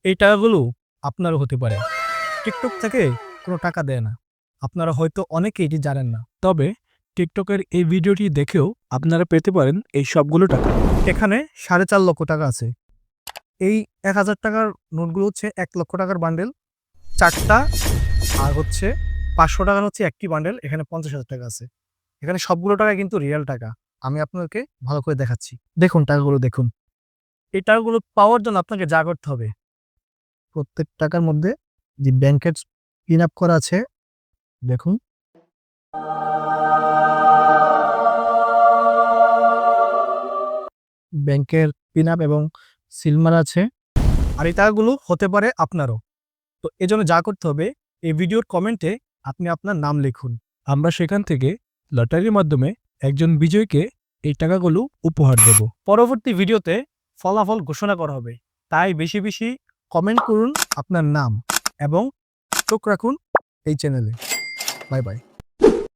এই টাকাগুলো আপনারও হতে পারে। টিকটক থেকে কোনো টাকা দেয় না, আপনারা হয়তো অনেকেই এটি জানেন না। তবে টিকটকের এই ভিডিওটি দেখেও আপনারা পেতে পারেন এই সবগুলো টাকা। এখানে 4.5 লক্ষ টাকা আছে। এই 1000 টাকার নোটগুলো হচ্ছে 1 লক্ষ টাকার বান্ডেল 4টা, আর হচ্ছে 500 টাকার হচ্ছে একটি বান্ডেল। এখানে 50,000 টাকা আছে। এখানে সবগুলো টাকা কিন্তু রিয়েল টাকা। আমি আপনাকে ভালো করে দেখাচ্ছি। দেখুন টাকাগুলো দেখুন। এই টাকাগুলো পাওয়ার জন্য আপনাকে যা করতে হবে, প্রত্যেক টাকার মধ্যে যে ব্যাংকের পিন আপ করা আছে দেখুন। ব্যাংকের পিন আপ এবং সিল মারা আছে। আর এই টাকাগুলো হতে পারে আপনারও। তো এজন্য যা করতে হবে, এই ভিডিওর কমেন্টে আপনি আপনার নাম লিখুন। আমরা সেখান থেকে লটারির মাধ্যমে একজন বিজয়ীকে এই টাকাগুলো উপহার দেব। পরবর্তী ভিডিওতে ফলাফল ঘোষণা করা হবে, তাই বেশি বেশি কমেন্ট করুন আপনার নাম এবং চোখ রাখুন এই চ্যানেলে। Bye bye.